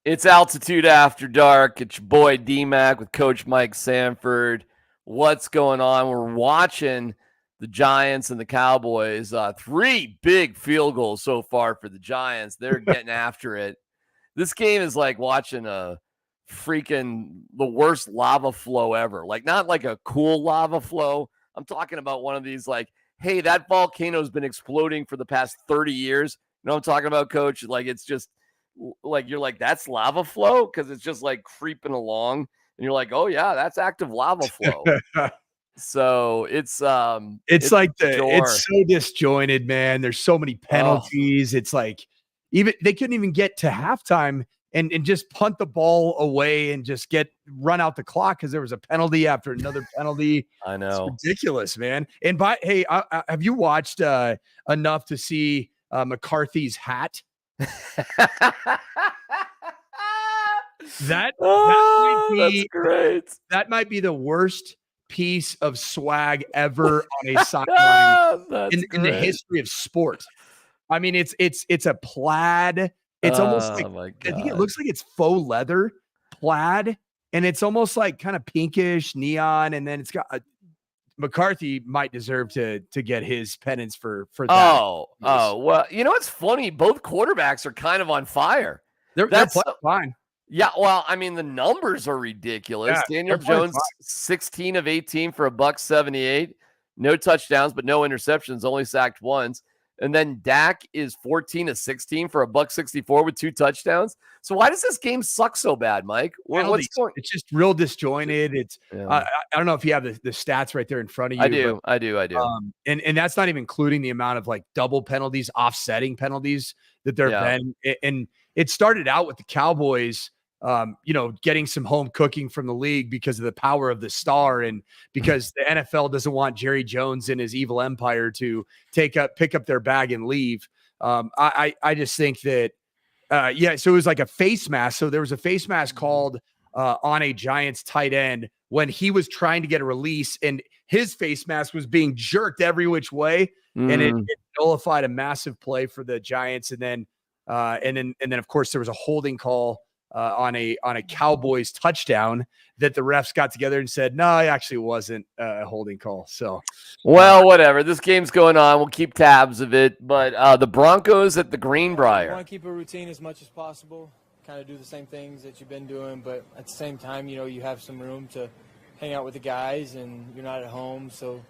It's Altitude After Dark. It's your boy DMac with Coach Mike Sanford. What's going on? We're watching the Giants and the Cowboys. 3 big field goals so far for the Giants. They're getting after it. This game is like watching the worst lava flow ever. Like, not like a cool lava flow. I'm talking about one of these like, hey, that volcano's been exploding for the past 30 years. You know what I'm talking about, Coach? Like, it's just like, you're like, that's lava flow? Because it's just like creeping along. And you're like, oh, yeah, that's active lava flow. So it's like it's so disjointed, man. There's so many penalties. It's like even they couldn't even get to halftime and just punt the ball away and just run out the clock because there was a penalty after another penalty. I know. It's ridiculous, man. And have you watched enough to see McCarthy's hat? That's great. That might be the worst piece of swag ever on a sideline in the history of sport. I mean, it's a plaid. It's almost like, I think it looks like it's faux leather plaid, and it's almost like kind of pinkish neon, and then it's got McCarthy might deserve to get his penance for that. Oh, well, you know what's funny? Both quarterbacks are kind of on fire. They're playing fine. Yeah, well, I mean, the numbers are ridiculous. Yeah, Daniel Jones, 16 of 18 for $178. No touchdowns, but no interceptions, only sacked once. And then Dak is 14 of 16 for $164 with 2 touchdowns. So why does this game suck so bad, Mike? It's just real disjointed. It's I don't know if you have the stats right there in front of you. I do. And that's not even including the amount of like double penalties, offsetting penalties that there have been. And it started out with the Cowboys getting some home cooking from the league because of the power of the star and because the NFL doesn't want Jerry Jones and his evil empire to pick up their bag and leave. I just think that, so it was like a face mask. So there was a face mask called on a Giants tight end when he was trying to get a release and his face mask was being jerked every which way. And it nullified a massive play for the Giants. And then of course there was a holding call on a Cowboys touchdown that the refs got together and said, no, it actually wasn't a holding call. So, well, whatever. This game's going on. We'll keep tabs of it. But the Broncos at the Greenbrier. I want to keep a routine as much as possible, kind of do the same things that you've been doing. But at the same time, you have some room to hang out with the guys and you're not at home. So,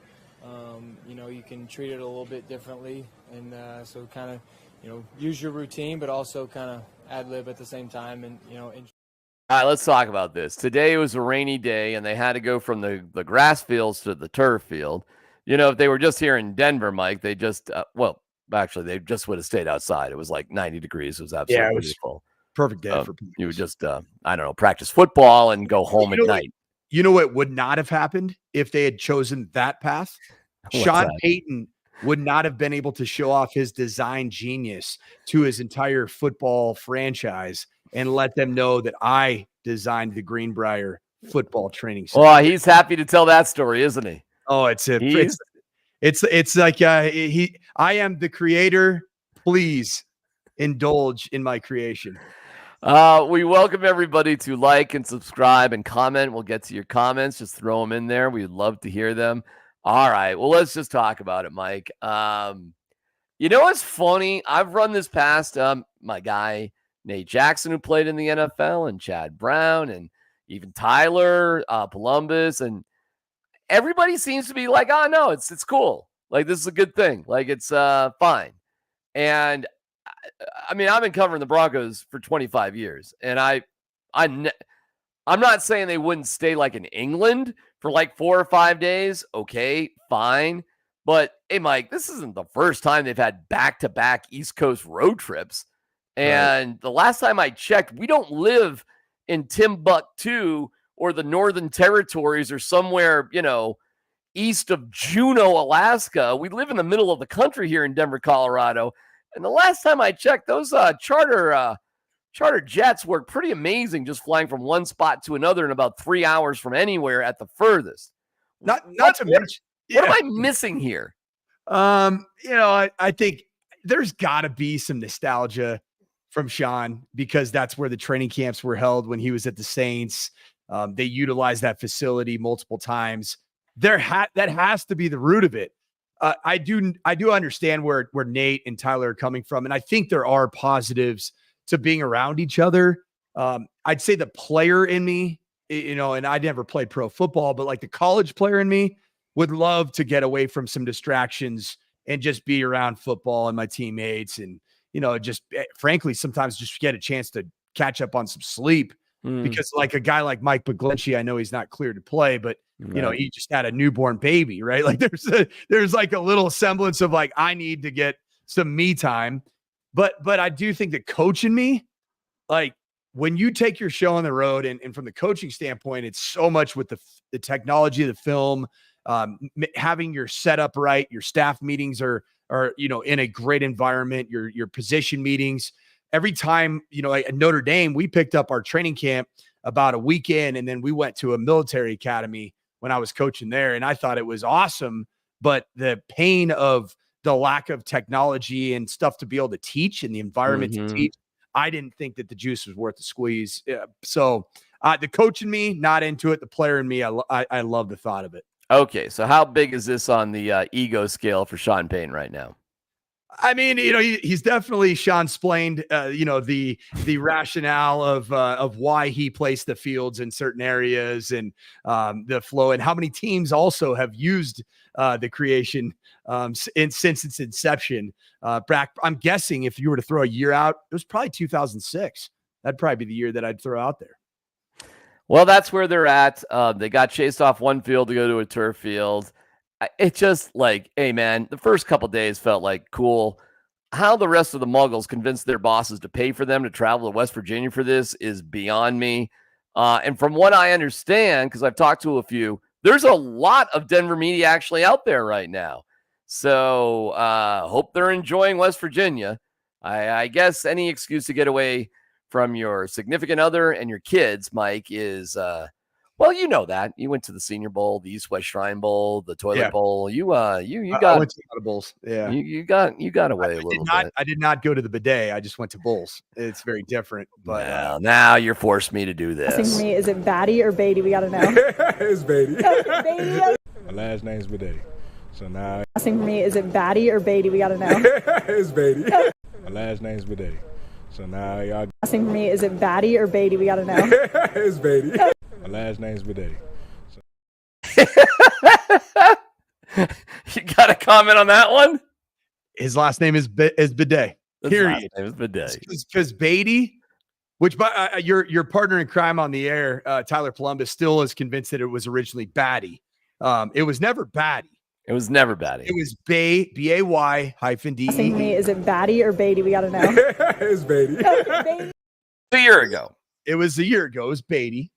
you can treat it a little bit differently. And so kind of, use your routine, but also kind of ad-lib at the same time. And, all right, let's talk about this. Today was a rainy day, and they had to go from the grass fields to the turf field. If they were just here in Denver, Mike, they just, they just would have stayed outside. It was like 90 degrees. It was absolutely beautiful. Perfect day for people. You would just, practice football and go home at night. You know what would not have happened if they had chosen that path? Sean Payton would not have been able to show off his design genius to his entire football franchise and let them know that I designed the Greenbrier football training center. Well, he's happy to tell that story, isn't he? Oh, it's like I am the creator. Please indulge in my creation. We welcome everybody to like and subscribe and comment. We'll get to your comments. Just throw them in there. We'd love to hear them. All right. Well, let's just talk about it, Mike. You know what's funny? I've run this past my guy, Nate Jackson, who played in the NFL, and Chad Brown, and even Tyler Columbus. And everybody seems to be like, oh, no, it's cool. Like, this is a good thing. Like, it's fine. And, I mean, I've been covering the Broncos for 25 years. And I'm not saying they wouldn't stay, like, in England for like 4 or 5 days. Okay, fine. But hey, Mike, this isn't the first time they've had back-to-back East Coast road trips. And The last time I checked, we don't live in Timbuktu or the Northern Territories or somewhere, east of Juneau, Alaska. We live in the middle of the country here in Denver, Colorado. And the last time I checked, those charter jets work pretty amazing, just flying from one spot to another in about 3 hours from anywhere at the furthest. Not to mention, what am I missing here? I think there's got to be some nostalgia from Sean, because that's where the training camps were held when he was at the Saints. They utilized that facility multiple times. That has to be the root of it. I do understand where Nate and Tyler are coming from, and I think there are positives to being around each other. I'd say the player in me, and I never played pro football, but like the college player in me would love to get away from some distractions and just be around football and my teammates, and just frankly sometimes just get a chance to catch up on some sleep. Because like a guy like Mike Beglinci, I know he's not cleared to play, but he just had a newborn baby, right? Like there's like a little semblance of like, I need to get some me time. But I do think that coaching me, like when you take your show on the road and from the coaching standpoint, it's so much with the technology of the film, having your setup right, your staff meetings are in a great environment, your position meetings. Every time, like at Notre Dame, we picked up our training camp about a weekend, and then we went to a military academy when I was coaching there, and I thought it was awesome. But the pain of the lack of technology and stuff to be able to teach and the environment to teach, I didn't think that the juice was worth the squeeze. So the coach in me, not into it. The player in me, I love the thought of it. Okay, so how big is this on the ego scale for Sean Payton right now? I mean, he's definitely Sean-splained, the rationale of why he placed the fields in certain areas and the flow, and how many teams also have used the creation since its inception. I'm guessing if you were to throw a year out, it was probably 2006. That'd probably be the year that I'd throw out there. Well, that's where they're at. They got chased off one field to go to a turf field. It just like, hey, man, the first couple days felt like cool. How the rest of the Muggles convinced their bosses to pay for them to travel to West Virginia for this is beyond me. And from what I understand, because I've talked to a few, there's a lot of Denver media actually out there right now. So hope they're enjoying West Virginia. I guess any excuse to get away from your significant other and your kids, Mike, is well, you know that. You went to the Senior Bowl, the East West Shrine Bowl, the Toilet Bowl. You got I went to a lot of bowls. Yeah. You got away a little bit. I did not go to the bidet. I just went to bowls. It's very different. But well, now you're forced me to do this. For me, is it Batty or Beatty? We got to know. It's Beatty. Beatty. My last name's Bidet. So now. For me, is it Batty or Beatty? We got to know. It's Beatty. My last name's Bidet. So now y'all. For me, is it Batty or Beatty? We got to know. It's Beatty. My last name's Bidet. You got a comment on that one? His last name is Bidet. Period. His name is Bidet. Because Beatty, which your partner in crime on the air, Tyler Columbus, still is convinced that it was originally Batty. It was never Batty. It was never Batty. It was BAY-DE. For me, is it Batty or Beatty? We got to know. It's Beatty. A year ago. It was a year ago. It was Beatty.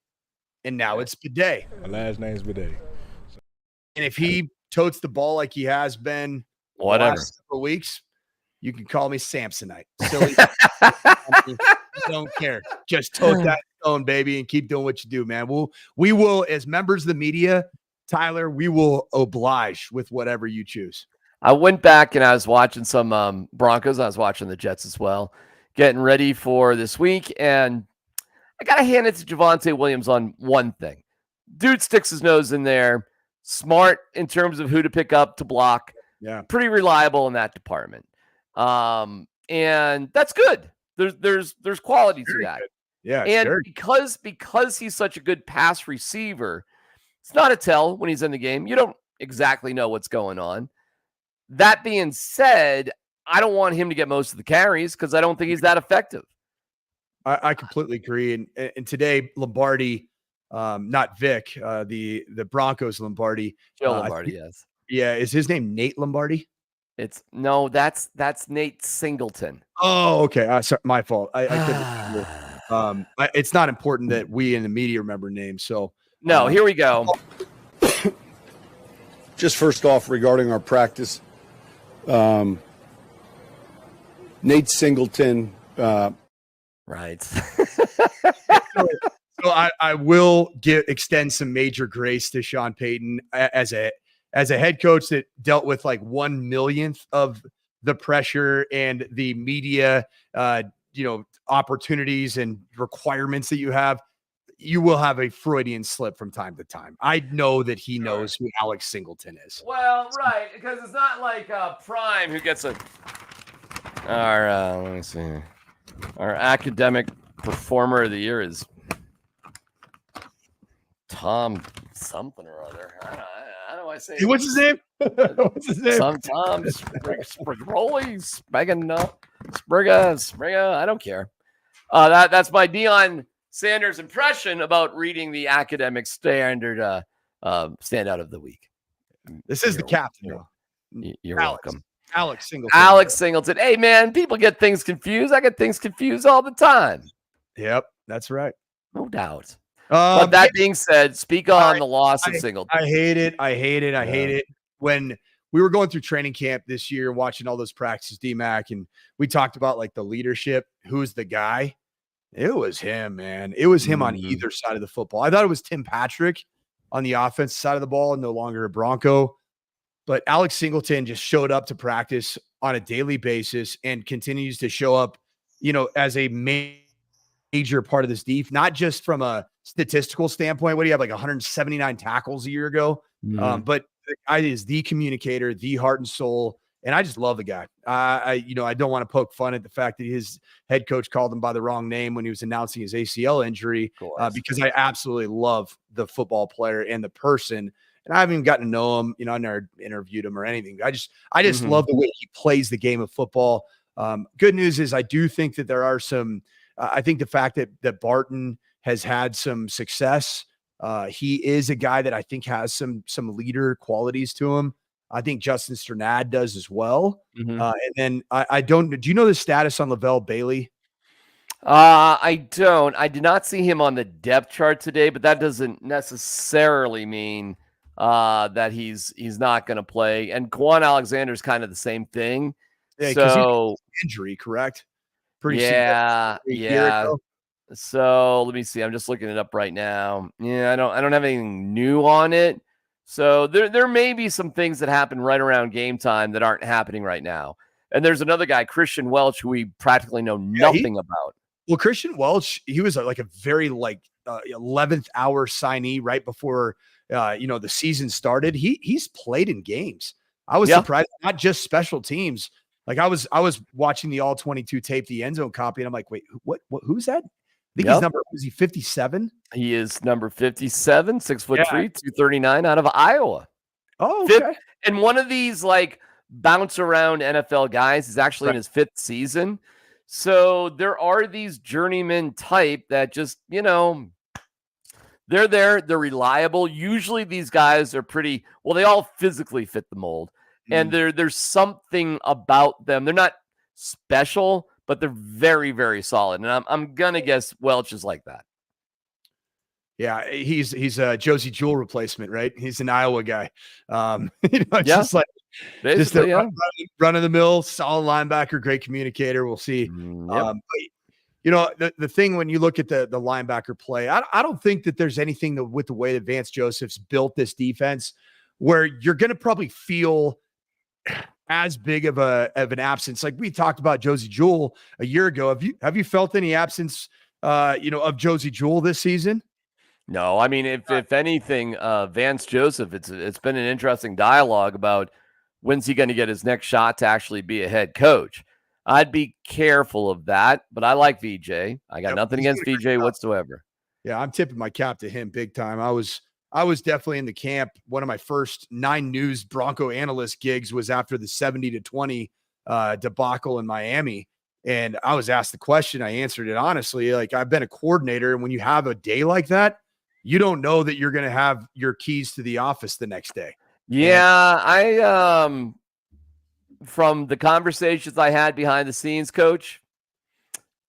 And now it's Bidet. My last name's Bidet. And if he totes the ball like he has been whatever the last several weeks, you can call me Samsonite. Silly. I don't care. Just tote that stone, baby, and keep doing what you do, man. We will, as members of the media, Tyler, we will oblige with whatever you choose. I went back and I was watching some Broncos. I was watching the Jets as well, getting ready for this week, and I got to hand it to Javonte Williams on one thing. Dude sticks his nose in there. Smart in terms of who to pick up to block. Yeah. Pretty reliable in that department. And that's good. There's quality to that. Good. Yeah. And because he's such a good pass receiver, it's not a tell when he's in the game. You don't exactly know what's going on. That being said, I don't want him to get most of the carries because I don't think he's that effective. I completely agree. And today, Lombardi, not Vic, the Broncos Lombardi. Joe Lombardi, yes. Yeah. Is his name Nate Lombardi? That's Nate Singleton. Oh, okay. Sorry, my fault. I couldn't. It's not important that we in the media remember names. So no, here we go. Just first off, regarding our practice, Nate Singleton. Right. So I will extend some major grace to Sean Payton as a head coach that dealt with like 1/1,000,000th of the pressure and the media opportunities and requirements that you have, you will have a Freudian slip from time to time. I know that he knows who Alex Singleton is. Well, right, because it's not like Prime who gets let me see. Our academic performer of the year is Tom something or other. I don't know why I say. What's his name? What's his name? Some Tom Sprigroli, Spriga. I don't care. That's my Deion Sanders impression about reading the academic standard standout of the week. This is the captain. You're welcome. Alex Singleton. Alex Singleton. Hey, man, people get things confused. I get things confused all the time. Yep, that's right. No doubt. But that being said, speak on the loss of Singleton. I hate it. When we were going through training camp this year, watching all those practices, DMac, and we talked about like the leadership. Who's the guy? It was him, man. It was him on either side of the football. I thought it was Tim Patrick on the offensive side of the ball, no longer a Bronco. But Alex Singleton just showed up to practice on a daily basis and continues to show up, as a major part of this defense, not just from a statistical standpoint. What do you have, like 179 tackles a year ago? But the guy is the communicator, the heart and soul. And I just love the guy. I don't want to poke fun at the fact that his head coach called him by the wrong name when he was announcing his ACL injury, because I absolutely love the football player and the person. And I haven't even gotten to know him. I never interviewed him or anything. I just love the way he plays the game of football. Good news is I do think that there are some. I think the fact that Barton has had some success. He is a guy that I think has some leader qualities to him. I think Justin Strnad does as well. And then do you know the status on Lavelle Bailey? I don't. I did not see him on the depth chart today, but that doesn't necessarily mean that he's not going to play. And Quan Alexander's kind of the same thing. Yeah, so injury, correct? Yeah. So let me see. I'm just looking it up right now. Yeah, I don't have anything new on it. So there may be some things that happen right around game time that aren't happening right now. And there's another guy, Christian Welch, who we practically know nothing about. Well, Christian Welch, he was like a very 11th hour signee right before the season started. He's played in games. I was surprised, not just special teams. Like I was watching the all 22 tape, the end zone copy, and I'm like, wait, what who's that? I think is he 57? He is number 57, 6'3", 239 out of Iowa. Oh, okay. Fifth, and one of these bounce around NFL guys is actually in his 5th season. So there are these journeyman type that just, they're there, they're reliable. Usually these guys are pretty, well, they all physically fit the mold. And there's something about them. They're not special, but they're very, very solid. And I'm gonna guess Welch is like that. Yeah, he's a Josie Jewell replacement, right? He's an Iowa guy. Just basically, run of the mill, solid linebacker, great communicator. We'll see. But, the thing when you look at the linebacker play, I don't think that there's anything with the way that Vance Joseph's built this defense where you're going to probably feel as big of an absence. Like we talked about Josie Jewell a year ago. Have you felt any absence, of Josie Jewell this season? No, I mean, if anything, Vance Joseph, it's been an interesting dialogue about when's he going to get his next shot to actually be a head coach. I'd be careful of that, but I like VJ. I got nothing against VJ whatsoever. Yeah, I'm tipping my cap to him big time. I was definitely in the camp. One of my first 9 News Bronco analyst gigs was after the 70-20 debacle in Miami. And I was asked the question. I answered it honestly. I've been a coordinator. And when you have a day like that, you don't know that you're going to have your keys to the office the next day. Yeah. I, from the conversations I had behind the scenes, coach,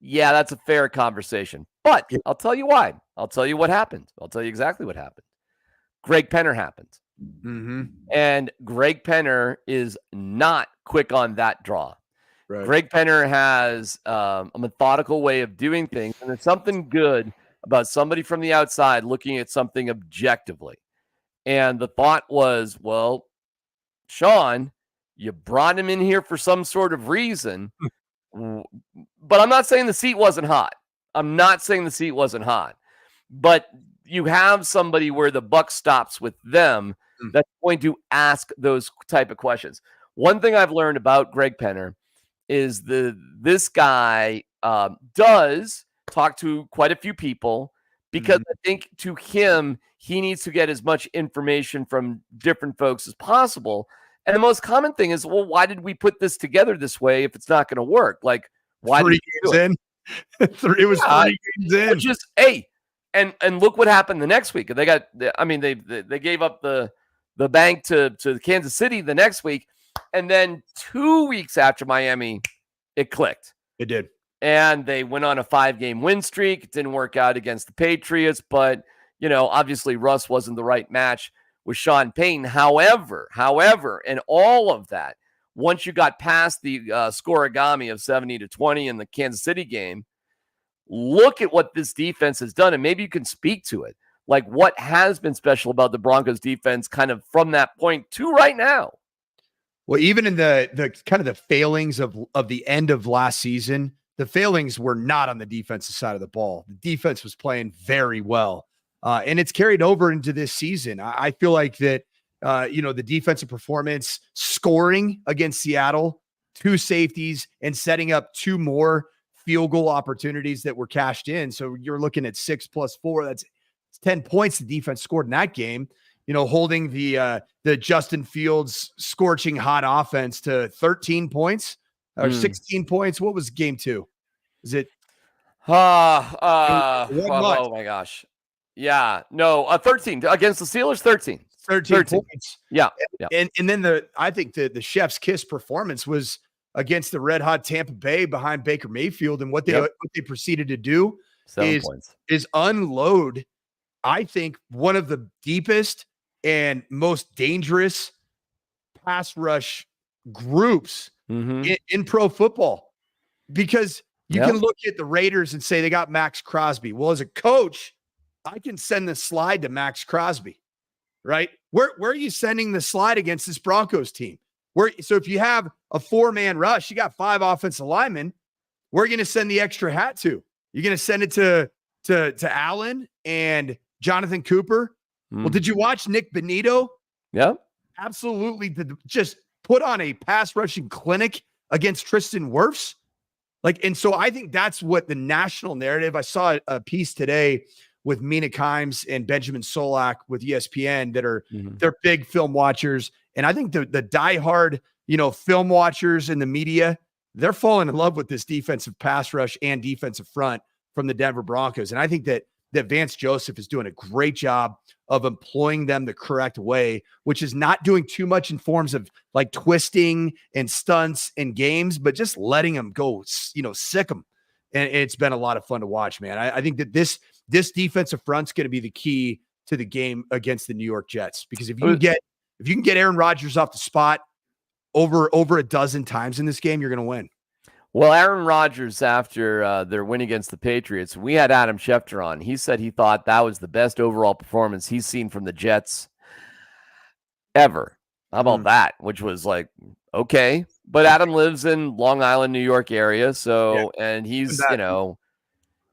yeah, that's a fair conversation. But I'll tell you why. I'll tell you what happened. I'll tell you exactly what happened. Greg Penner happened. And Greg Penner is not quick on that draw. Right. Greg Penner has a methodical way of doing things. And there's something good about somebody from the outside looking at something objectively. And the thought was, well, Sean, you brought him in here for some sort of reason. But I'm not saying the seat wasn't hot. But you have somebody where the buck stops with them that's going to ask those type of questions. One thing I've learned about Greg Penner is this guy does talk to quite a few people, because I think to him, he needs to get as much information from different folks as possible. And the most common thing is, well, why did we put this together this way if it's not going to work? Like, why 3 games in? It was 3 games in. Just, hey, and look what happened the next week. They got, I mean, they gave up the bank to Kansas City the next week. And then 2 weeks after Miami, it clicked. It did. And they went on a 5-game win streak. It didn't work out against the Patriots, but, obviously Russ wasn't the right match with Sean Payton. However, in all of that, once you got past the scoregami of 70-20 in the Kansas City game, look at what this defense has done, and maybe you can speak to it. Like, what has been special about the Broncos defense kind of from that point to right now? Well, even in the kind of the failings of the end of last season, the failings were not on the defensive side of the ball. The defense was playing very well. And it's carried over into this season. I feel like that, the defensive performance, scoring against Seattle, 2 safeties, and setting up 2 more field goal opportunities that were cashed in. So you're looking at 6 + 4. That's 10 points the defense scored in that game. Holding the Justin Fields scorching hot offense to 13 points or 16 points. What was game 2? Is it? Oh my gosh. Yeah, no, 13 against the Steelers, 13 points. Yeah. And then I think the chef's kiss performance was against the red hot Tampa Bay behind Baker Mayfield. And what they proceeded to do 7 points is unload, I think, one of the deepest and most dangerous pass rush groups in pro football, because you can look at the Raiders and say they got Max Crosby. Well, as a coach, I can send the slide to Max Crosby, right? Where are you sending the slide against this Broncos team? So if you have a 4-man rush, you got 5 offensive linemen, we're going to send the extra hat to. You're going to send it to Allen and Jonathan Cooper. Well, did you watch Nick Benito? Yeah. Absolutely. Just put on a pass rushing clinic against Tristan Wirfs. And so I think that's what the national narrative. I saw a piece today with Mina Kimes and Benjamin Solak with ESPN that are they're big film watchers. And I think the diehard, film watchers in the media, they're falling in love with this defensive pass rush and defensive front from the Denver Broncos. And I think that Vance Joseph is doing a great job of employing them the correct way, which is not doing too much in forms of like twisting and stunts and games, but just letting them go, sick them. And it's been a lot of fun to watch, man. I think that this defensive front's going to be the key to the game against the New York Jets, because if you can get Aaron Rodgers off the spot over a dozen times in this game, you're going to win. Well, Aaron Rodgers, after their win against the Patriots, we had Adam Schefter on. He said he thought that was the best overall performance he's seen from the Jets ever. How about that? Which was like, okay. But Adam lives in Long Island, New York area. So, and he's,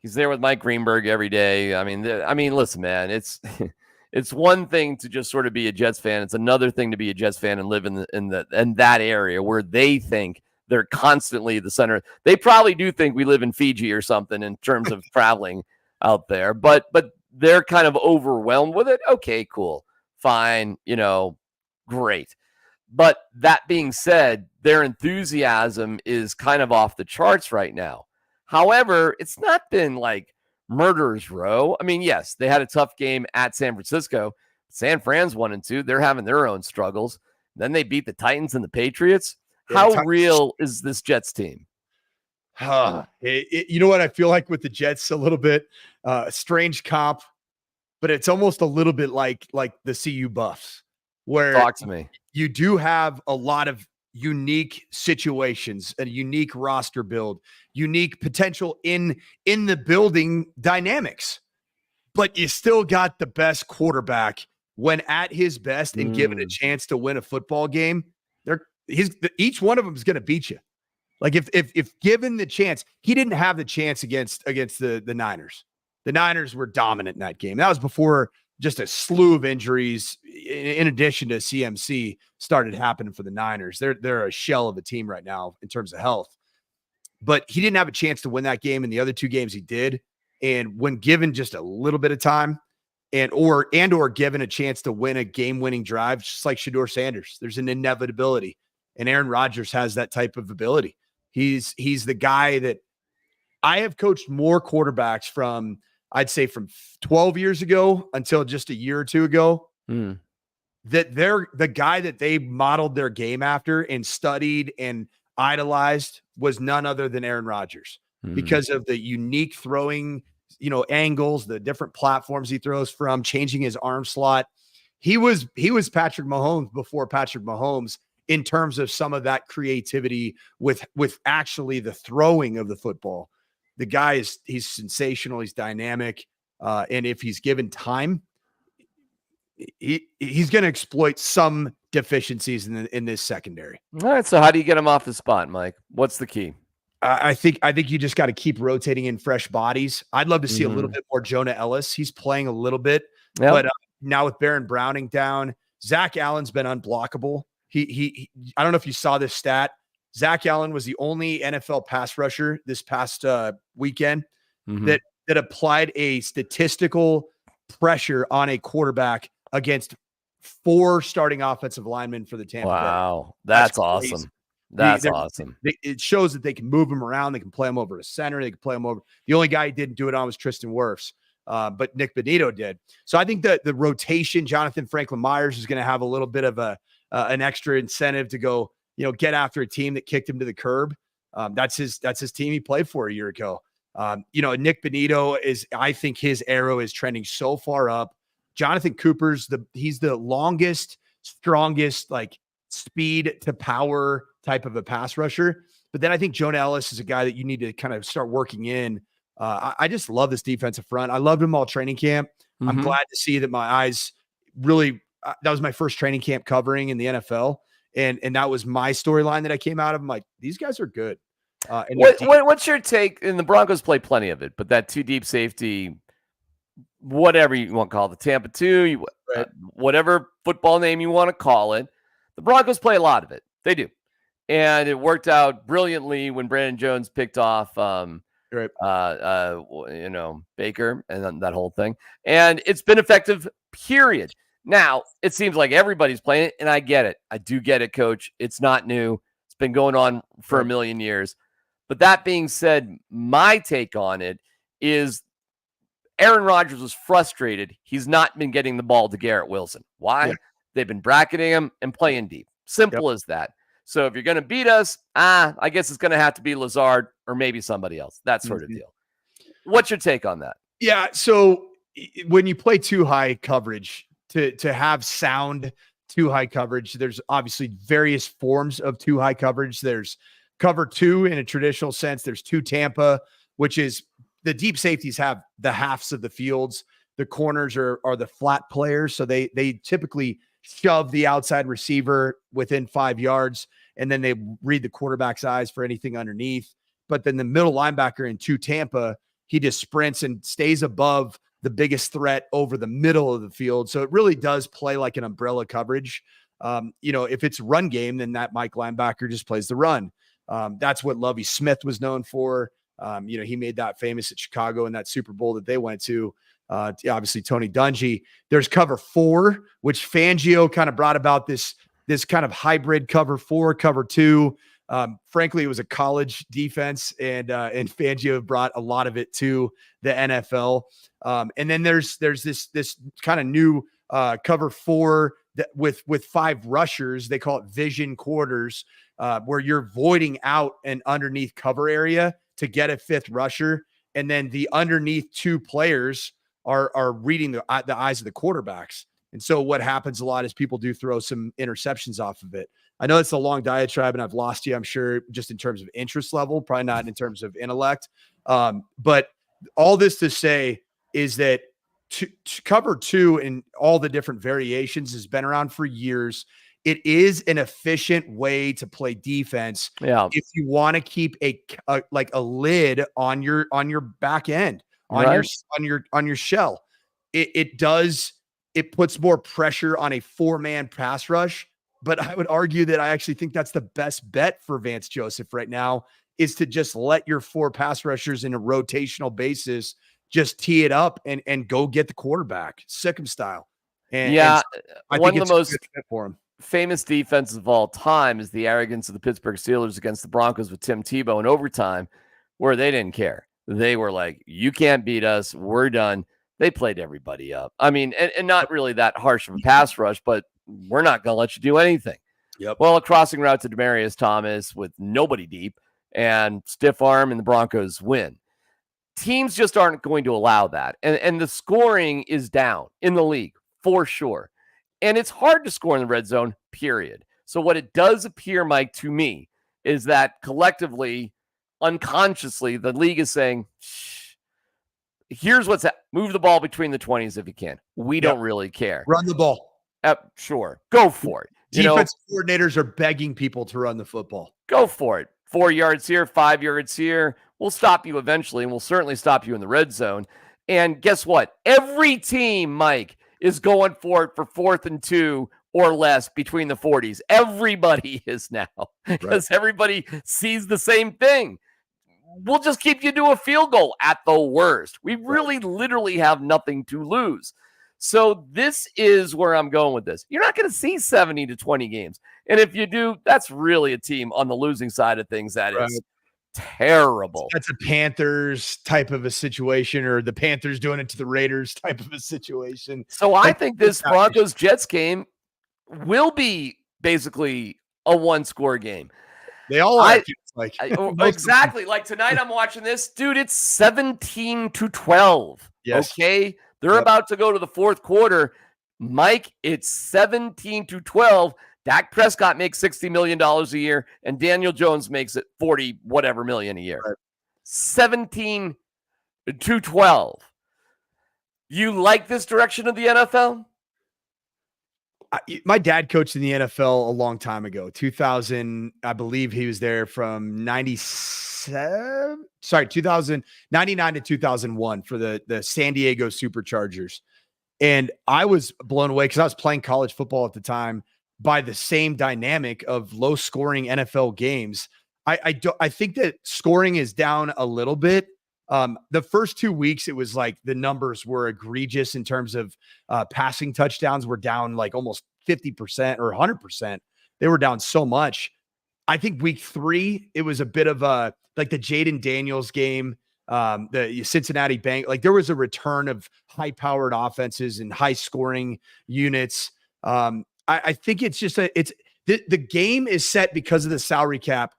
he's there with Mike Greenberg every day. I mean, listen, man, it's one thing to just sort of be a Jets fan. It's another thing to be a Jets fan and live in that area where they think they're constantly the center. They probably do think we live in Fiji or something in terms of traveling out there, but they're kind of overwhelmed with it. Okay, cool. Fine. Great. But that being said, their enthusiasm is kind of off the charts right now. However, it's not been like murderer's row. I mean, yes, they had a tough game at San Francisco. San Fran's 1-2. They're having their own struggles. Then they beat the Titans and the Patriots. How real is this Jets team? You know what I feel like with the Jets, a little bit strange comp, but it's almost a little bit like the CU Buffs, where talk to me. You do have a lot of unique situations, a unique roster build, unique potential in the building dynamics, but you still got the best quarterback when at his best and given a chance to win a football game. Each one of them is going to beat you. Like if given the chance, he didn't have the chance against the Niners. The Niners were dominant in that game. That was before just a slew of injuries, in addition to CMC, started happening for the Niners. They're a shell of a team right now in terms of health. But he didn't have a chance to win that game. In the other two games he did. And when given just a little bit of time or given a chance to win a game-winning drive, just like Shedeur Sanders, there's an inevitability. And Aaron Rodgers has that type of ability. He's the guy that I have coached more quarterbacks from, I'd say from 12 years ago until just a year or two ago, that they're the guy that they modeled their game after and studied and idolized was none other than Aaron Rodgers because of the unique throwing, angles, the different platforms he throws from, changing his arm slot. He was Patrick Mahomes before Patrick Mahomes in terms of some of that creativity with actually the throwing of the football. The guy he's sensational. He's dynamic. And if he's given time, he's going to exploit some deficiencies in this secondary. All right. So how do you get him off the spot, Mike? What's the key? I think you just got to keep rotating in fresh bodies. I'd love to see a little bit more Jonah Ellis. He's playing a little bit, but now with Baron Browning down, Zach Allen's been unblockable. He I don't know if you saw this stat. Zach Allen was the only NFL pass rusher this past weekend that applied a statistical pressure on a quarterback against 4 starting offensive linemen for the Tampa Bay. Wow, that's awesome. That's awesome. It shows that they can move him around. They can play him over to center. They can play him over. The only guy who didn't do it on was Tristan Wirfs, but Nick Benito did. So I think that the rotation, Jonathan Franklin Myers is going to have a little bit of an extra incentive to go, get after a team that kicked him to the curb. That's his team he played for a year ago. Nick Benito I think his arrow is trending so far up. Jonathan Cooper's he's the longest, strongest, like speed to power type of a pass rusher. But then I think Jonah Ellis is a guy that you need to kind of start working in. I just love this defensive front. I loved him all training camp. I'm glad to see that my eyes really, that was my first training camp covering in the NFL. And that was my storyline that I came out of. I'm like, these guys are good. What's your take? And the Broncos play plenty of it, but that 2 deep safety, whatever you want to call it, the Tampa 2, whatever football name you want to call it, the Broncos play a lot of it. They do. And it worked out brilliantly when Brandon Jones picked off, Baker and that whole thing. And it's been effective, period. Now, it seems like everybody's playing it, and I get it. I do get it, Coach. It's not new. It's been going on for a million years. But that being said, my take on it is Aaron Rodgers was frustrated. He's not been getting the ball to Garrett Wilson. Why? Yeah. They've been bracketing him and playing deep. Simple as that. So if you're going to beat us, I guess it's going to have to be Lazard or maybe somebody else. That sort of deal. What's your take on that? Yeah, so when you play too high coverage, to have sound too high coverage, there's obviously various forms of too high coverage. There's cover 2 in a traditional sense. There's 2 Tampa, which is the deep safeties have the halves of the fields. The corners are the flat players. So they typically shove the outside receiver within 5 yards, and then they read the quarterback's eyes for anything underneath. But then the middle linebacker in 2 Tampa, he just sprints and stays above the biggest threat over the middle of the field. So it really does play like an umbrella coverage. If it's run game, then that Mike linebacker just plays the run. That's what Lovie Smith was known for. He made that famous at Chicago in that Super Bowl that they went to. Obviously Tony Dungy. There's cover 4, which Fangio kind of brought about this kind of hybrid cover 4, cover 2. Frankly, it was a college defense, and Fangio brought a lot of it to the NFL. And then there's this kind of new cover 4 that with 5 rushers. They call it vision quarters, where you're voiding out an underneath cover area to get a 5th rusher, and then the underneath 2 players are reading the eyes of the quarterbacks. And so what happens a lot is people do throw some interceptions off of it. I know it's a long diatribe and I've lost you, I'm sure, just in terms of interest level, probably not in terms of intellect. But all this to say is that to cover 2 in all the different variations has been around for years. it is an efficient way to play defense. Yeah. If you want to keep a lid on your back end, on your shell, it puts more pressure on a 4-man pass rush. But I would argue that I actually think that's the best bet for Vance Joseph right now, is to just let your 4 pass rushers in a rotational basis just tee it up and go get the quarterback, sick 'em style. And I one think of the most for him. Famous defenses of all time is the arrogance of the Pittsburgh Steelers against the Broncos with Tim Tebow in overtime, where they didn't care. They were like, you can't beat us. We're done. They played everybody up. I mean, and not really that harsh of a pass rush, but we're not going to let you do anything. Yep. Well, a crossing route to Demaryius Thomas with nobody deep and stiff arm, and the Broncos win. Teams just aren't going to allow that. And the scoring is down in the league for sure. And it's hard to score in the red zone, period. So what it does appear, Mike, to me, is that collectively, unconsciously, the league is saying, here's what's move the ball between the 20s if you can. We don't really care. Run the ball. Sure. Go for it. Defense coordinators are begging people to run the football. Go for it. 4 yards here, 5 yards here. We'll stop you eventually, and we'll certainly stop you in the red zone. And guess what? Every team, Mike, is going for it for 4th and 2 or less between the 40s. Everybody is now, because everybody sees the same thing. We'll just keep you to a field goal at the worst. We really literally have nothing to lose. So this is where I'm going with this. You're not going to see 70 to 20 games. And if you do, that's really a team on the losing side of things that is terrible. That's a Panthers type of a situation, or the Panthers doing it to the Raiders type of a situation. So I think this Broncos-Jets game will be basically a 1-score game. They all are. Exactly. Like tonight I'm watching this. Dude, it's 17 to 12. Yes. Okay? They're about to go to the 4th quarter. Mike, it's 17 to 12. Dak Prescott makes $60 million a year, and Daniel Jones makes it 40 whatever million a year. Right. 17 to 12. You like this direction of the NFL? My dad coached in the NFL a long time ago, 2000. I believe he was there from 99 to 2001 for the San Diego Superchargers. And I was blown away because I was playing college football at the time by the same dynamic of low scoring NFL games. I think that scoring is down a little bit. The first 2 weeks, it was like the numbers were egregious in terms of passing touchdowns were down like almost 50% or 100%. They were down so much. I think week 3, it was a bit of a, like the Jaden Daniels game, the Cincinnati Bank, like there was a return of high powered offenses and high scoring units. I think it's just the game is set because of the salary cap,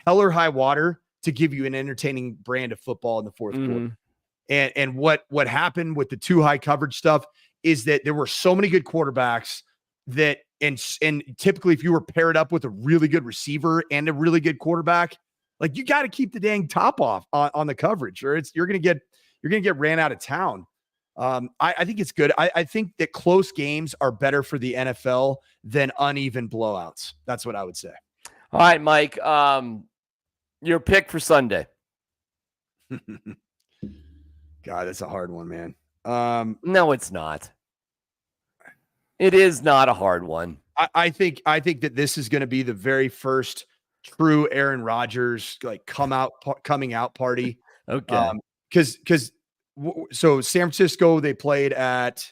hell or high water, to give you an entertaining brand of football in the 4th quarter. And what happened with the too high coverage stuff is that there were so many good quarterbacks that, and typically if you were paired up with a really good receiver and a really good quarterback, like you got to keep the dang top off on the coverage, or you're going to get ran out of town. I think it's good. I think that close games are better for the NFL than uneven blowouts. That's what I would say. All right, Mike. Your pick for Sunday. God, that's a hard one, man. No, it's not. It is not a hard one. I think that this is going to be the very first true Aaron Rodgers like coming out party. Okay. So San Francisco, they played at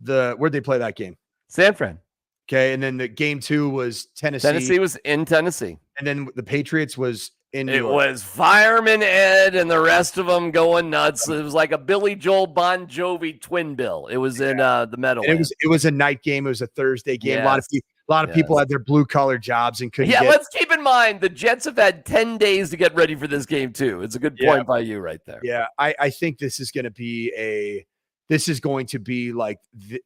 where'd they play that game? San Fran. Okay, and then the game 2 was Tennessee. Tennessee was in Tennessee, and then the Patriots was in New York. Was Fireman Ed and the rest of them going nuts. It was like a Billy Joel Bon Jovi twin bill. It was in the Meadowlands. It was a night game. It was a Thursday game. Yes. A lot of people had their blue collar jobs and couldn't. Let's keep in mind the Jets have had 10 days to get ready for this game too. It's a good point by you right there. Yeah, I think this is going to be like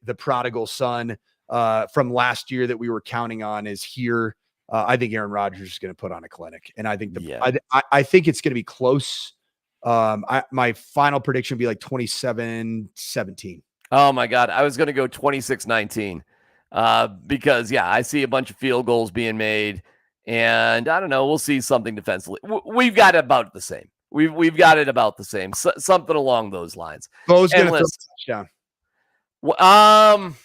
the prodigal son from last year that we were counting on is here. I think Aaron Rodgers is going to put on a clinic, and I think I think it's going to be close. My final prediction would be like 27-17. Oh my God, I was going to go 26-19. Because I see a bunch of field goals being made, and I don't know. We'll see something defensively. We've got it about the same. We've got it about the same. Something along those lines. Bo's going to throw a touchdown.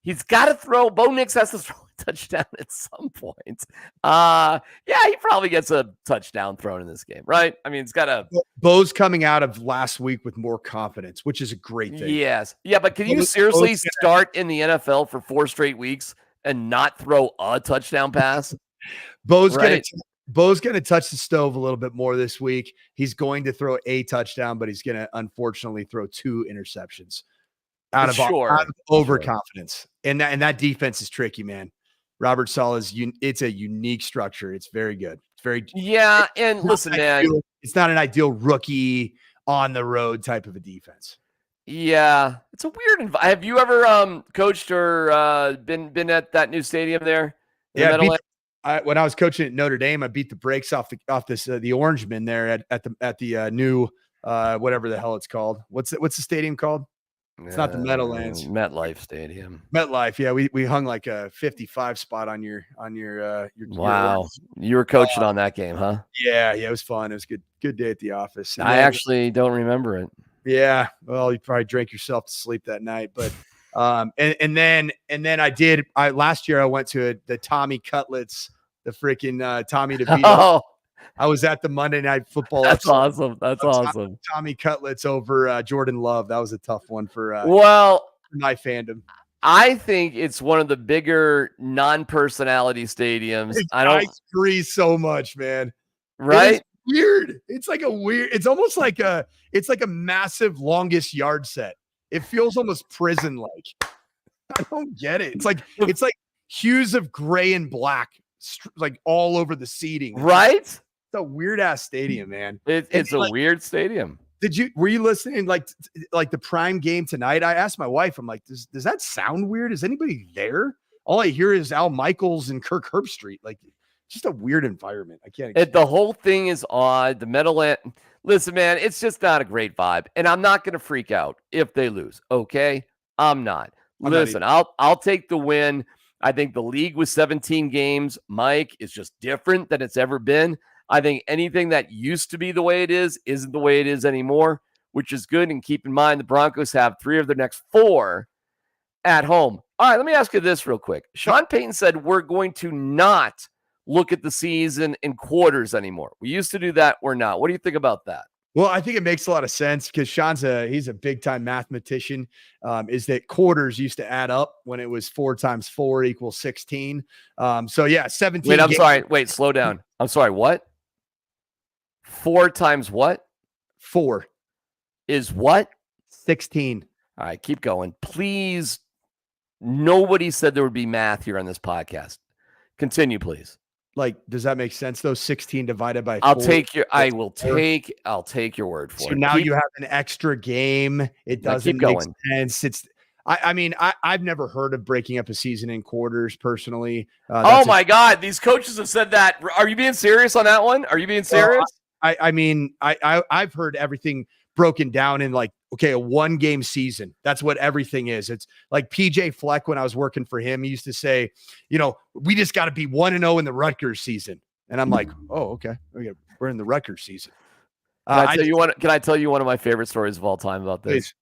He's got to throw. Bo Nix has to throw a touchdown at some point. He probably gets a touchdown thrown in this game, right? I mean, it's got to. Bo's coming out of last week with more confidence, which is a great thing. Yes. Yeah, but can you seriously start in the NFL for 4 straight weeks and not throw a touchdown pass? Bo's going to touch the stove a little bit more this week. He's going to throw a touchdown, but he's going to unfortunately throw 2 interceptions out of overconfidence. And that defense is tricky, man. Robert Saleh it's a unique structure. It's very good. It's very and listen, man, it's not an ideal rookie on the road type of a defense. Yeah, it's a weird environment. Have you ever coached or been at that new stadium there? When I was coaching at Notre Dame, I beat the brakes off the Orangemen there at the new whatever the hell it's called. What's the stadium called? It's not the Meadowlands. MetLife Stadium. MetLife. Yeah, we hung like a 55 spot on your Wow. You were coaching on that game, huh? Yeah, it was fun. It was good day at the office. And I actually don't remember it. Yeah, well, you probably drank yourself to sleep that night, but and then last year I went to the Tommy Cutlets, the freaking Tommy DeVito. Oh. I was at the Monday Night Football. That's awesome. That's awesome. Tommy Cutlets over Jordan Love. That was a tough one for my fandom. I think it's one of the bigger non-personality stadiums. I agree so much, man. Right? It's weird. It's almost like a massive longest yard set. It feels almost prison-like. I don't get it. It's like hues of gray and black, like all over the seating. Right? It's a weird ass stadium, man. It's a weird stadium. Were you listening like the prime game tonight? I asked my wife, I'm like, does that sound weird? Is anybody there? All I hear is Al Michaels and Kirk Herbstreit. Like, just a weird environment. I can't. The whole thing is odd. The Meadowland. Listen, man, it's just not a great vibe, and I'm not going to freak out if they lose. Okay, I'm not. Listen, I'll take the win. I think the league with 17 games, Mike, is just different than it's ever been. I think anything that used to be the way it is isn't the way it is anymore, which is good. And keep in mind, the Broncos have 3 of their next 4 at home. All right, let me ask you this real quick. Sean Payton said we're going to not look at the season in quarters anymore. We used to do that. We're not. What do you think about that? Well, I think it makes a lot of sense because he's a big time mathematician. Is that quarters used to add up when it was 4 times 4 equals 16. 17. Wait, I'm sorry. Wait, slow down. I'm sorry. What? 4 times what? 4 is what? 16. All right, keep going. Please. Nobody said there would be math here on this podcast. Continue, please. Like, does that make sense though? 16 divided by 4. I'll take your word for it. So now you have an extra game. It doesn't make sense. I've never heard of breaking up a season in quarters personally. My God. These coaches have said that. Are you being serious on that one? Are you being serious? I've heard everything broken down in like, okay, a 1-game season. That's what everything is. It's like PJ Fleck, when I was working for him, he used to say, we just got to be 1-0 in the Rutgers season. And I'm like, oh, okay. We're in the Rutgers season. Can I tell you one of my favorite stories of all time about this? Please.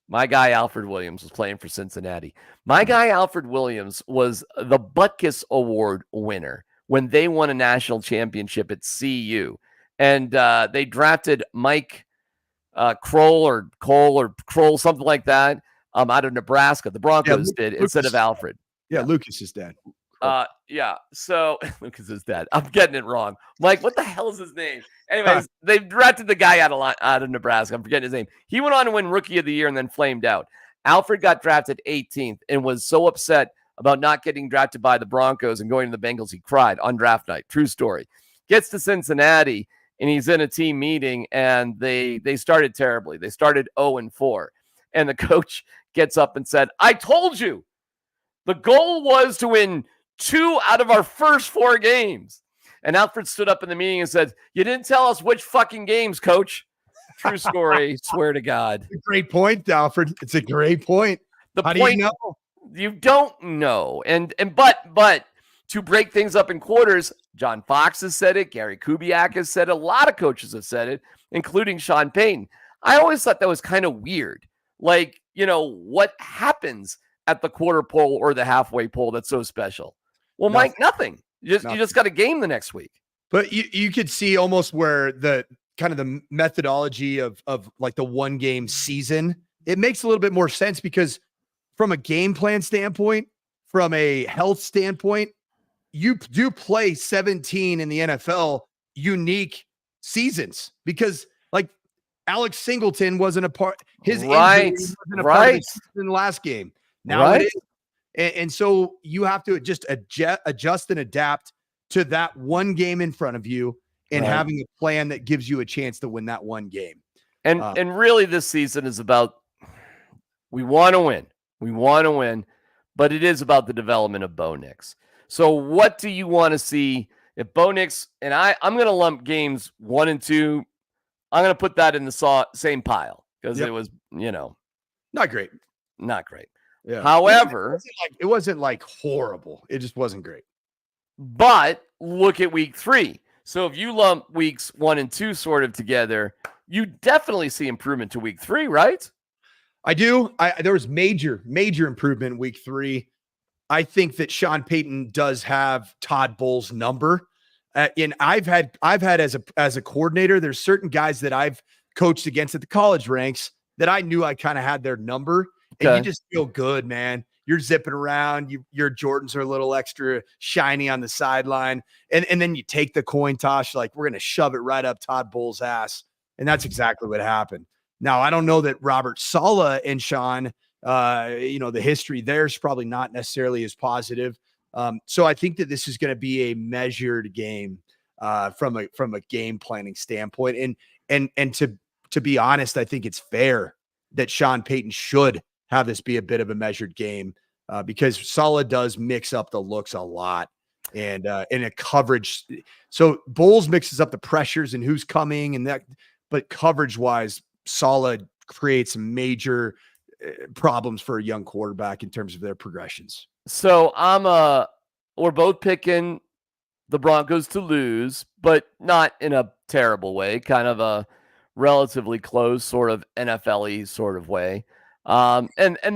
My guy, Alfred Williams, was playing for Cincinnati. My guy, Alfred Williams, was the Butkus Award winner when they won a national championship at CU. And they drafted Mike Kroll, something like that, out of Nebraska. The Broncos did instead of Alfred. Yeah, Lucas's dad. So Lucas's dad. I'm getting it wrong. Mike, what the hell is his name? Anyways, they drafted the guy out of Nebraska. I'm forgetting his name. He went on to win Rookie of the Year and then flamed out. Alfred got drafted 18th and was so upset about not getting drafted by the Broncos and going to the Bengals, he cried on draft night. True story. Gets to Cincinnati, and he's in a team meeting, and they started terribly. They started 0-4. And the coach gets up and said, I told you, the goal was to win 2 out of our first 4 games. And Alfred stood up in the meeting and said, you didn't tell us which fucking games, coach. True story. Swear to God. Great point, Alfred. It's a great point. The How point do you know? you don't know. But to break things up in quarters, John Fox has said it, Gary Kubiak has said it, a lot of coaches have said it, including Sean Payton. I always thought that was kind of weird. Like, what happens at the quarter pole or the halfway pole that's so special? Well, Nothing. Mike, nothing. You just got a game the next week. But you could see almost where the kind of the methodology of like the one game season, it makes a little bit more sense because from a game plan standpoint, from a health standpoint, you do play 17 in the NFL unique seasons because like Alex Singleton wasn't a part, his injury wasn't a part of the season in the last game. Now it is. And so you have to just adjust and adapt to that one game in front of you and having a plan that gives you a chance to win that one game. And really this season is about, we want to win. We want to win, but it is about the development of Bo Nix. So what do you want to see if Bo Nix, and I'm going to lump games 1 and 2, I'm going to put that in the same pile because it was, not great. Not great. Yeah. However, it wasn't like horrible. It just wasn't great. But look at week 3. So if you lump weeks 1 and 2 sort of together, you definitely see improvement to week 3, right? I do. There was major improvement in week 3. I think that Sean Payton does have Todd Bowles' number. And I've had as a coordinator, there's certain guys that I've coached against at the college ranks that I knew I kind of had their number. And you just feel good, man. You're zipping around. Your Jordans are a little extra shiny on the sideline. And then you take the coin toss, like, we're going to shove it right up Todd Bowles' ass. And that's exactly what happened. Now, I don't know that Robert Saleh and Sean, the history there is probably not necessarily as positive. So I think that this is going to be a measured game from a game planning standpoint. And to be honest, I think it's fair that Sean Payton should have this be a bit of a measured game because Saleh does mix up the looks a lot and in a coverage. So Bowles mixes up the pressures and who's coming and that, but coverage wise, Saleh creates major problems for a young quarterback in terms of their progressions. So we're both picking the Broncos to lose, but not in a terrible way, kind of a relatively close sort of NFL-y sort of way. And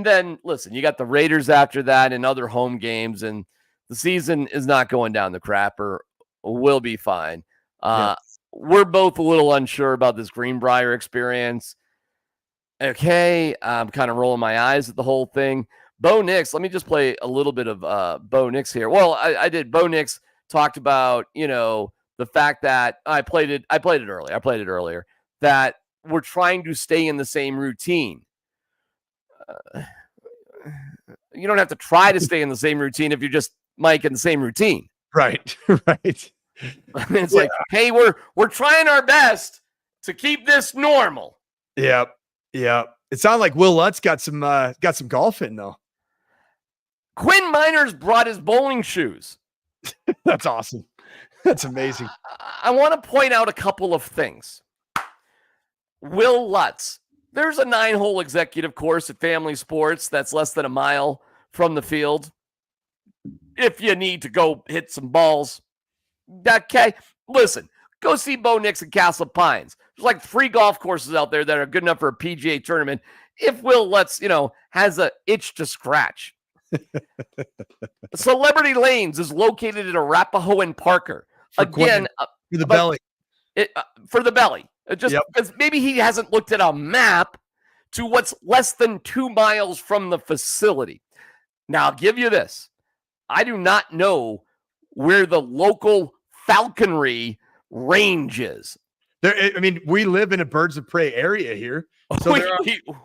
then listen, you got the Raiders after that and other home games, and the season is not going down the crapper. We'll be fine. We're both a little unsure about this Greenbrier experience. Okay, I'm kind of rolling my eyes at the whole thing. Bo Nix, let me just play a little bit of Bo Nix here. Well, I did. Bo Nix talked about, the fact that I played it earlier, that we're trying to stay in the same routine. You don't have to try to stay in the same routine if you're just Mike in the same routine. Right. Right. It's like, hey, we're trying our best to keep this normal. Yep. Yep. It sounded like Will Lutz got some golf in though. Quinn Miners brought his bowling shoes. That's awesome. That's amazing. I want to point out a couple of things. Will Lutz. There's a 9-hole executive course at Family Sports that's less than a mile from the field. If you need to go hit some balls. Okay. Listen, go see Bo Nix at Castle Pines. There's like 3 golf courses out there that are good enough for a PGA tournament. If Will Lutz, has an itch to scratch. Celebrity Lanes is located at Arapahoe and Parker. For the belly. For the belly. Just because maybe he hasn't looked at a map to what's less than 2 miles from the facility. Now, I'll give you this. I do not know where the local falconry range is. We live in a birds of prey area here. So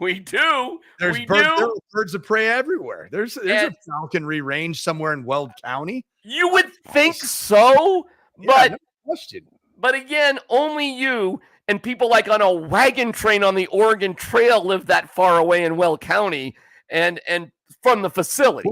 we do. There are birds of prey everywhere. There's a falconry range somewhere in Weld County. You would think so, but no question. But again, only you and people like on a wagon train on the Oregon Trail live that far away in Weld County and from the facility.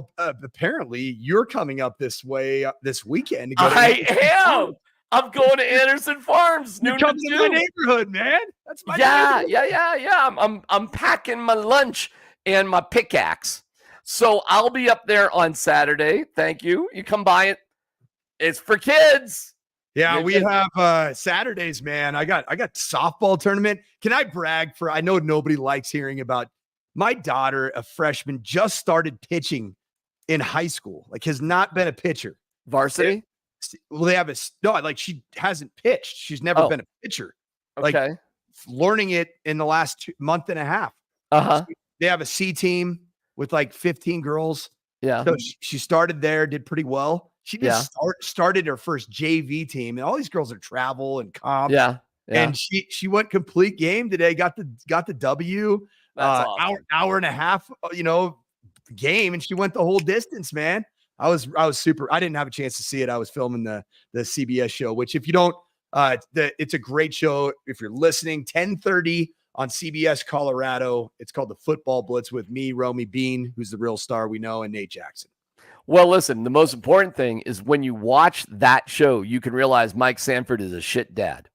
Apparently you're coming up this way this weekend. I am. I'm going to Anderson Farms. You're coming to my neighborhood, man. That's my neighborhood. Yeah. I'm packing my lunch and my pickaxe. So I'll be up there on Saturday. Thank you. You come by it. It's for kids. Yeah, we have Saturdays, man. I got softball tournament. Can I brag for? I know nobody likes hearing about my daughter, a freshman, just started pitching in high school. Like, has not been a pitcher. Varsity? Well, they have she hasn't pitched. She's never been a pitcher. Okay. Like, learning it in the last month and a half. Uh-huh. They have a C team with like 15 girls. Yeah. So she started there, did pretty well. She just started her first JV team, and all these girls are travel and comp. Yeah. And she went complete game today. Got the W. That's awesome. hour and a half, game, and she went the whole distance, man. I was super. I didn't have a chance to see it. I was filming the CBS show, which if you don't, it's a great show. If you're listening, 10:30 on CBS Colorado. It's called the Football Blitz with me, Romy Bean, who's the real star we know, and Nate Jackson. Well, listen, the most important thing is when you watch that show, you can realize Mike Sanford is a shit dad.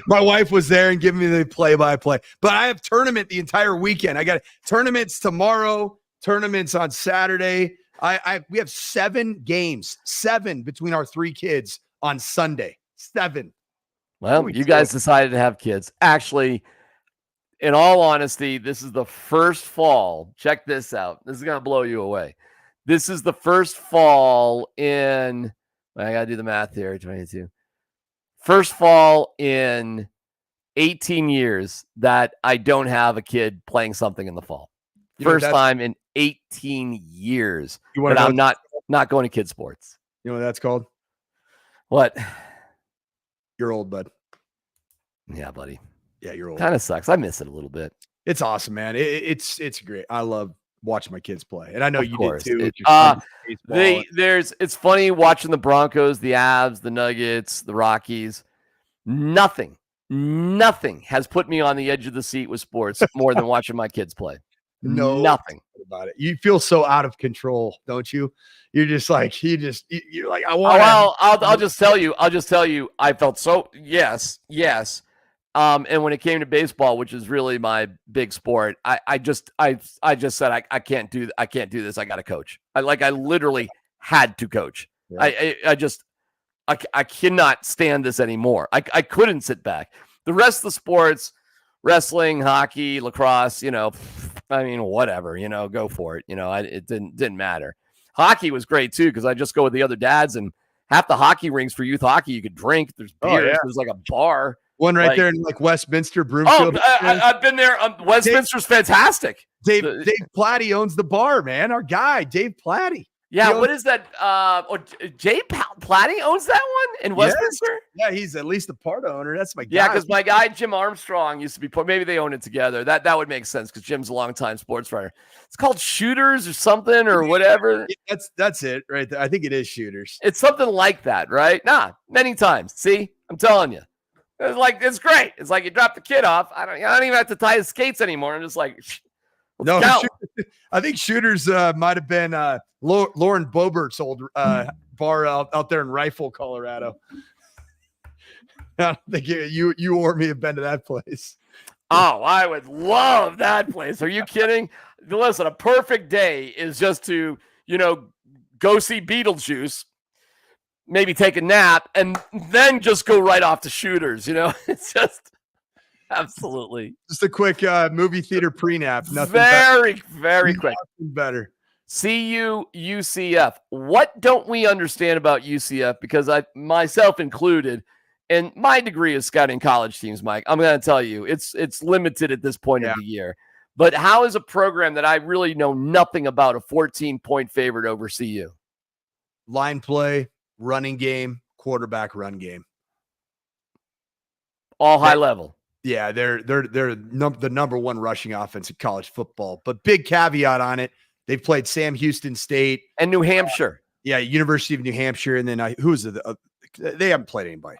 My wife was there and giving me the play-by-play. But I have tournament the entire weekend. I got tournaments tomorrow, tournaments on Saturday. We have 7 games, 7 between our 3 kids on Sunday. 7. Well, you guys decided to have kids. Actually, in all honesty, this is the first fall. Check this out. This is going to blow you away. This is the first fall in, I got to do the math here, 22. First fall in 18 years that I don't have a kid playing something in the fall. First time in 18 years that I'm not going to kid sports. You know what that's called? What? You're old, bud. Yeah, buddy. Yeah, you're old. Kind of sucks. I miss it a little bit. It's awesome, man. It's great. I love watching my kids play, and I know you did too. It's funny watching the Broncos, the Avs, the Nuggets, the Rockies. Nothing has put me on the edge of the seat with sports more than watching my kids play. Nothing about it. You feel so out of control, don't you? You're just like you're like I want. Well, I'll just tell you. I felt so yes. And when it came to baseball, which is really my big sport, I just said I can't do this. I got to coach. I literally had to coach. Yeah. I cannot stand this anymore. I couldn't sit back. The rest of the sports, wrestling, hockey, lacrosse, whatever, go for it. It didn't matter. Hockey was great too, because I just go with the other dads, and half the hockey rinks for youth hockey, you could drink. There's beers. There's like a bar. One there in Westminster, Broomfield. I've been there. Westminster's fantastic. Dave Platty owns the bar, man. Our guy, Dave Platty. Yeah, what is that? Jay Platty owns that one in Westminster? Yeah, he's at least a part owner. That's my guy. Yeah, because my guy Jim Armstrong used to be maybe they own it together. That would make sense because Jim's a longtime sports writer. It's called Shooters or something or whatever. That's it right there. I think it is Shooters. It's something like that, right? Nah, many times. See, I'm telling you. It's great. It's like you drop the kid off. I don't even have to tie his skates anymore. I'm just like, no, I think Shooters might have been Lauren Bobert's old bar out there in Rifle, Colorado. I don't think you or me have been to that place. Oh, I would love that place. Are you kidding? Listen, a perfect day is just to, go see Beetlejuice, maybe take a nap, and then just go right off to Shooters. It's just absolutely just a quick movie theater pre-nap. Nothing very quick. Nothing better. CU UCF. What don't we understand about UCF? Because I myself included, and my degree is scouting college teams, Mike. I'm going to tell you, it's limited at this point of the year. But how is a program that I really know nothing about a 14-point favorite over CU? Line play, running game, quarterback run game. All high level. Yeah, they're the number one rushing offense in college football. But big caveat on it, they've played Sam Houston State and New Hampshire. University of New Hampshire, and then they haven't played anybody.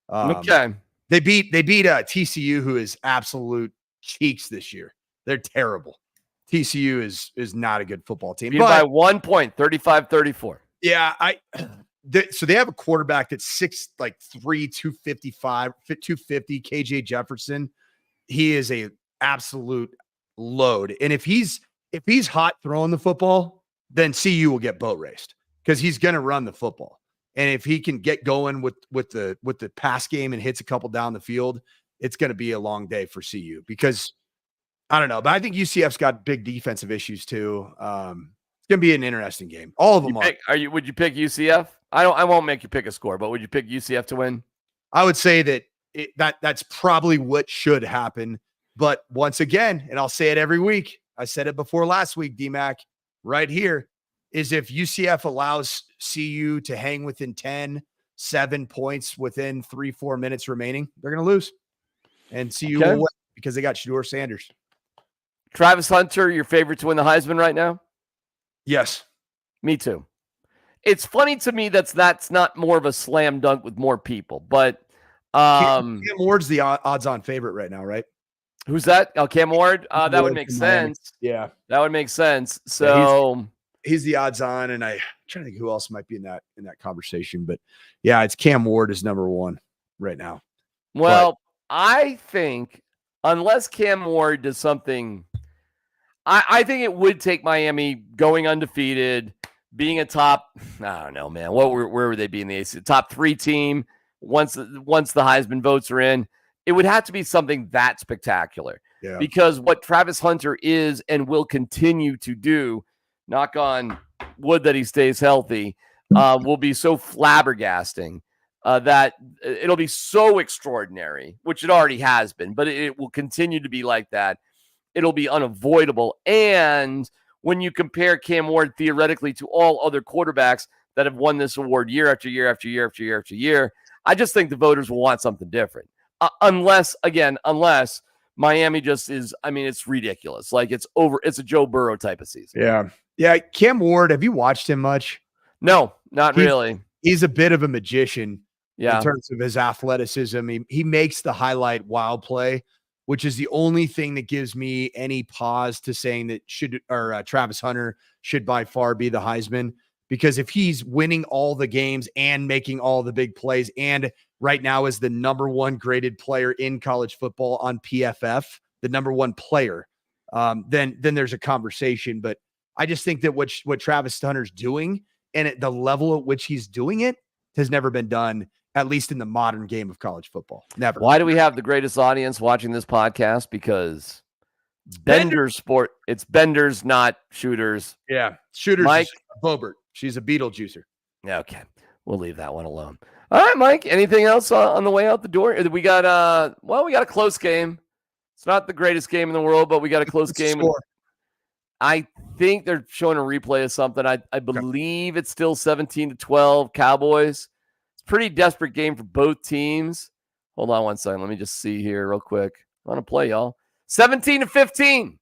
Okay, they beat TCU, who is absolute cheeks this year. They're terrible. TCU is not a good football team. By 1 point, 35-34. Yeah, so they have a quarterback that's 6'3", 255, 250. KJ Jefferson. He is a absolute load. And if he's hot throwing the football, then CU will get boat raced because he's going to run the football. And if he can get going with the pass game and hits a couple down the field, it's going to be a long day for CU because I don't know, but I think UCF's got big defensive issues too. It's going to be an interesting game. All of them are. Would you pick UCF? I won't make you pick a score, but would you pick UCF to win? I would say that that's probably what should happen. But once again, and I'll say it every week, I said it before last week, DMac, right here, is if UCF allows CU to hang within 7 points within 3-4 minutes remaining, they're going to lose. And CU will win because they got Shedeur Sanders. Travis Hunter, your favorite to win the Heisman right now? Yes. Me too. It's funny to me that's not more of a slam dunk with more people, but Cam Ward's the odds-on favorite right now, right? Who's that? Oh, Cam Ward? That would make sense. Yeah. That would make sense. So he's the odds-on, and I'm trying to think who else might be in that conversation. But yeah, it's Cam Ward is number one right now. Well, I think unless Cam Ward does something, I think it would take Miami going undefeated, being a top, I don't know, man. Where would they be in the AC? Top 3 team once the Heisman votes are in. It would have to be something that spectacular. Yeah. Because what Travis Hunter is and will continue to do, knock on wood that he stays healthy, will be so flabbergasting that it'll be so extraordinary, which it already has been, but it will continue to be like that. It'll be unavoidable. And when you compare Cam Ward theoretically to all other quarterbacks that have won this award year after year after year after year after year, I just think the voters will want something different. Unless Miami just is, it's ridiculous. Like it's a Joe Burrow type of season. Yeah. Yeah. Cam Ward, have you watched him much? No, not really. He's a bit of a magician in terms of his athleticism. He makes the highlight wild play, which is the only thing that gives me any pause to saying that Travis Hunter should by far be the Heisman. Because if he's winning all the games and making all the big plays and right now is the number 1 graded player in college football on PFF, the number 1 player, then there's a conversation. But I just think that what Travis Hunter's doing and at the level at which he's doing it has never been done, at least in the modern game of college football. Never. Why do we have the greatest audience watching this podcast? Because Bender's sport. It's Benders, not shooters. Yeah. Shooters. Mike Bobert. She's a Beetlejuicer. Okay. We'll leave that one alone. All right, Mike. Anything else on the way out the door? We got we got a close game. It's not the greatest game in the world, but we got a close game. I think they're showing a replay of something. I believe it's still 17-12 Cowboys. It's a pretty desperate game for both teams. Hold on one second. Let me just see here real quick. I want to play, y'all. 17-15.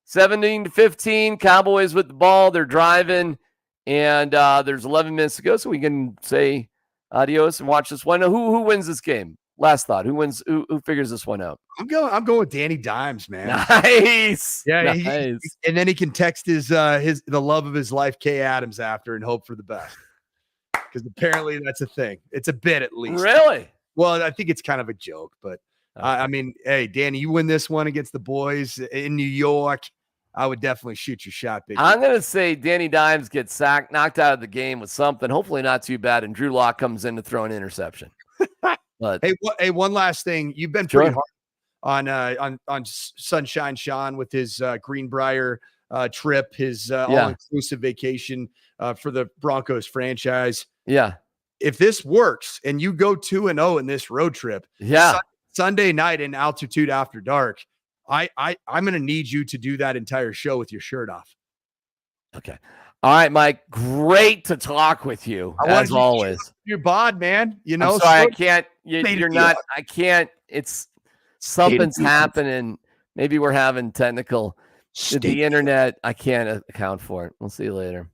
17-15. Cowboys with the ball. They're driving. And there's 11 minutes to go, so we can say adios and watch this one. Who wins this game? Last thought. Who wins? Who figures this one out? I'm going with Danny Dimes, man. Nice. Yeah, nice. And then he can text the love of his life, Kay Adams, after and hope for the best. Because apparently that's a thing. It's a bit at least. Really? Well, I think it's kind of a joke, but hey, Danny, you win this one against the boys in New York. I would definitely shoot your shot, big. I'm going to say Danny Dimes gets sacked, knocked out of the game with something, hopefully not too bad, and Drew Lock comes in to throw an interception. But hey, one last thing. You've been pretty hard on Sunshine Sean with his Greenbrier trip, his all-inclusive vacation for the Broncos franchise. Yeah. If this works and you go 2-0 in this road trip, Sunday night in Altitude After Dark, I'm going to need you to do that entire show with your shirt off. Okay. All right, Mike. Great to talk with you, as always. Your bod, man. You know, I'm sorry, I can't. You're not. I can't. It's something's happening. Maybe we're having technical. The internet. I can't account for it. We'll see you later.